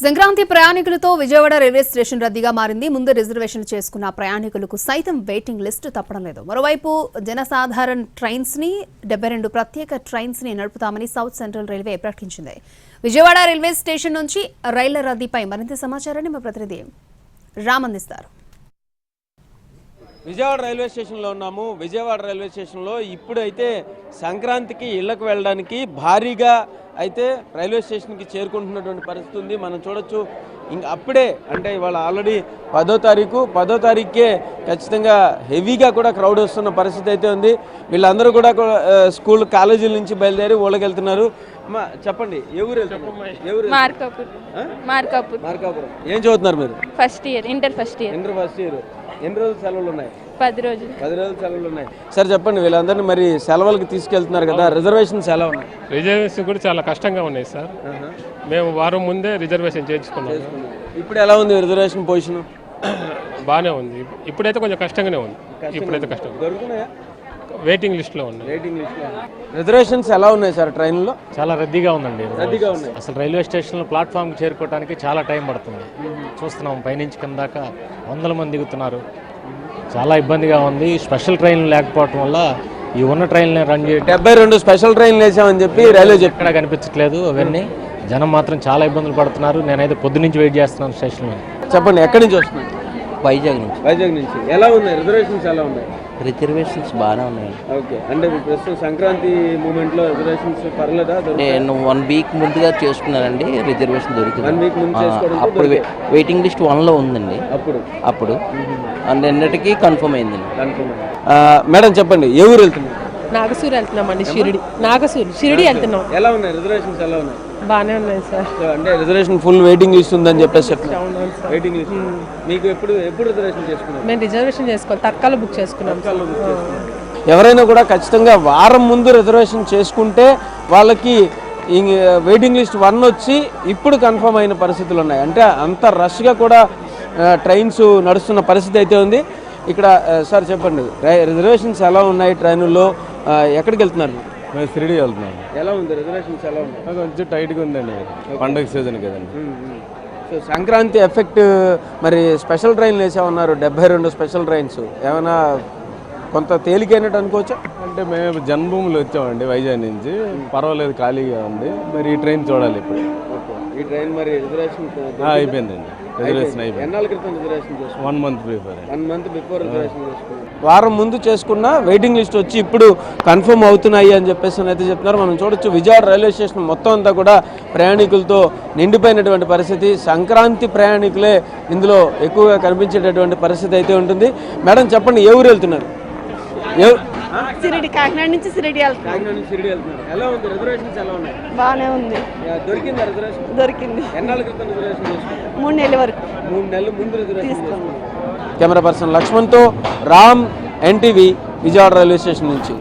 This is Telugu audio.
సంక్రాంతి ప్రయాణికులతో విజయవాడ రైల్వే స్టేషన్ రద్దీగా మారింది. ముందు రిజర్వేషన్ చేసుకున్న ప్రయాణికులకు సైతం వెయిటింగ్ లిస్టు తప్పడం లేదు. మరోవైపు జనసాధారణ ట్రైన్స్ ని 72 ప్రత్యేక ట్రైన్స్ ని నడుపుతామని సౌత్ సెంట్రల్ రైల్వే ప్రకటించింది. విజయవాడ రైల్వే స్టేషన్ నుంచి రైళ్ల రద్దీపై మరింత సమాచారాన్ని మా ప్రతినిధి రామ్ అందిస్తారు. విజయవాడ రైల్వే స్టేషన్లో ఉన్నాము. విజయవాడ రైల్వే స్టేషన్లో ఇప్పుడైతే సంక్రాంతికి ఇళ్లకు వెళ్ళడానికి భారీగా అయితే రైల్వే స్టేషన్కి చేరుకుంటున్నటువంటి పరిస్థితి ఉంది. మనం చూడొచ్చు. ఇంకా అప్పుడే అంటే ఇవాళ ఆల్రెడీ 10వ తారీఖుకే ఖచ్చితంగా హెవీగా కూడా క్రౌడ్ వస్తున్న పరిస్థితి అయితే ఉంది. వీళ్ళందరూ కూడా స్కూల్ కాలేజీల నుంచి బయలుదేరి ఊళ్ళకి వెళ్తున్నారు. చెప్పండి, ఏ ఊరు వెళ్తున్నారు? మార్కాపురం. ఏం చదువుతున్నారు మీరు? First year, inter first year. ఎన్ని రోజులు సెలవులు ఉన్నాయి? 10 రోజులు. 10 రోజులు సెలవులు ఉన్నాయి. సరే చెప్పండి, వీళ్ళందరినీ మరి సెలవులకి తీసుకెళ్తున్నారు కదా, రిజర్వేషన్స్ ఎలా ఉన్నాయి? రిజర్వేషన్ కూడా చాలా కష్టంగా ఉన్నాయి సార్. మేము వారం ముందే రిజర్వేషన్ చేయించుకున్నాము. ఇప్పుడు ఎలా ఉంది రిజర్వేషన్ పొజిషన్? బాగానే ఉంది. ఇప్పుడైతే కొంచెం కష్టంగానే ఉంది. ఇప్పుడైతే కష్టం. దొరుకుతున్నాయా? వెయిటింగ్ లిస్ట్లో ఉంది. రిజర్వేషన్స్ ఎలా ఉన్నాయి సార్ ట్రైన్లో? చాలా రద్దీగా ఉందండి. రద్దీగా ఉన్నాయి. అసలు రైల్వే స్టేషన్లో ప్లాట్ఫామ్కి చేరుకోవడానికి చాలా టైం పడుతుంది. చూస్తున్నాం, పైనుంచి కింద దాకా వందల మంది దిగుతున్నారు. చాలా ఇబ్బందిగా ఉంది. స్పెషల్ ట్రైన్లు లేకపోవడం వల్ల ఈ ఉన్న ట్రైన్లు రన్ చేయడం. 72 స్పెషల్ ట్రైన్లు వేసామని చెప్పి రైల్వే ఎక్కడ కనిపించట్లేదు. అవన్నీ జనం మాత్రం చాలా ఇబ్బందులు పడుతున్నారు. నేనైతే పొద్దు నుంచి వెయిట్ చేస్తున్నాను స్టేషన్లో. చెప్పండి, ఎక్కడి నుంచి వస్తున్నారు? వైజాగ్ నుంచి. ఎలా ఉన్నాయి రిజర్వేషన్స్? ఎలా ఉన్నాయి? రిజర్వేషన్స్ బాగానే ఉన్నాయి. ఓకే, అంటే ప్రస్తుతం సంక్రాంతి మూమెంట్లో రిజర్వేషన్స్ పర్లేదా? నేను 1 వీక్ ముందుగా చేసుకున్నానండి, రిజర్వేషన్ దొరికింది. 1 వీక్ ముందు చేసుకోవడం. అప్పుడు వెయిటింగ్ లిస్ట్ 1లో ఉందండి. అప్పుడు అండ్ ఎన్నటికీ కన్ఫర్మ్ అయిందండి. మేడం చెప్పండి, ఏ ఊరు వెళ్తున్నారు? నాగసూరు వెళ్తున్నామండి. షిరిడి వెళ్తున్నాం. ఎలా ఉన్నాయి రిజర్వేషన్స్? ఎలా ఉన్నాయి? బాగానే ఉన్నాయి సార్. అంటే రిజర్వేషన్ ఫుల్ వెయిటింగ్ లిస్ట్ ఉందని చెప్పేసి వెయిటింగ్ లిస్ట్. మీకు ఎప్పుడు రిజర్వేషన్ చేసుకున్నారు? మేము రిజర్వేషన్ చేసుకోవాలి, తత్కాల బుక్ చేసుకున్నాం. ఎవరైనా కూడా ఖచ్చితంగా వారం ముందు రిజర్వేషన్ చేసుకుంటే వాళ్ళకి వెయిటింగ్ లిస్ట్ 1 వచ్చి ఇప్పుడు కన్ఫర్మ్ అయిన పరిస్థితులు ఉన్నాయి. అంటే అంత రష్గా కూడా ట్రైన్స్ నడుస్తున్న పరిస్థితి అయితే ఉంది ఇక్కడ. సార్ చెప్పండి, రిజర్వేషన్స్ ఎలా ఉన్నాయి ట్రైనుల్లో? ఎక్కడికి వెళ్తున్నారు? మేము షిరిడి వెళ్తున్నాం. ఎలా ఉంది రిజర్వేషన్స్? ఎలా ఉన్నాయి? కొంచెం టైట్గా ఉందండి, పండగ సీజన్ కదండి. సో సంక్రాంతి ఎఫెక్ట్ మరి స్పెషల్ ట్రైన్లు వేసామన్నారు, 72 స్పెషల్ ట్రైన్స్. ఏమైనా కొంత తేలికైనట్టు అనుకోవచ్చా? అంటే మేము జన్మభూమిలో వచ్చామండి వైజాగ్ నుంచి. పర్వాలేదు, ఖాళీగా ఉంది. మరి ఈ ట్రైన్ చూడాలి ఇప్పుడు. ఈ ట్రైన్ మరి రిజర్వేషన్ అయిపోయిందండి. రిజర్వేషన్ అయిపోయింది. ఎన్నాళ్ళ క్రితం రిజర్వేషన్ చేసుకున్నాం? 1 month before. 1 month before reservation చేసుకున్నాం. వారం ముందు చేసుకున్న వెయిటింగ్ లిస్ట్ వచ్చి ఇప్పుడు కన్ఫర్మ్ అవుతున్నాయి అని చెప్పేసి అయితే చెప్తున్నారు. మనం చూడొచ్చు, విజయవాడ రైల్వే స్టేషన్ మొత్తం అంతా కూడా ప్రయాణికులతో నిండిపోయినటువంటి పరిస్థితి. సంక్రాంతి ప్రయాణికులే ఇందులో ఎక్కువగా కనిపించేటటువంటి పరిస్థితి అయితే ఉంటుంది. మేడం చెప్పండి, ఏ ఊరు వెళ్తున్నారు? షిరిడి, కాకినాడ నుంచి షిరిడి వెళ్తున్నాం. ఎలా ఉంది రిజర్వేషన్స్? ఎలా ఉన్నాయి? బాగానే ఉంది. దొరికిందా రిజర్వేషన్? దొరికింది. ఎన్నాళ్ళ క్రితం రిజర్వేషన్ చేసుకున్నారు? 3 నెలల వరకు. 3 నెలల ముందు రిజర్వేషన్. కెమెరా పర్సన్ లక్ష్మణ్తో Ram, NTV, Vijayawada railway station నుంచి.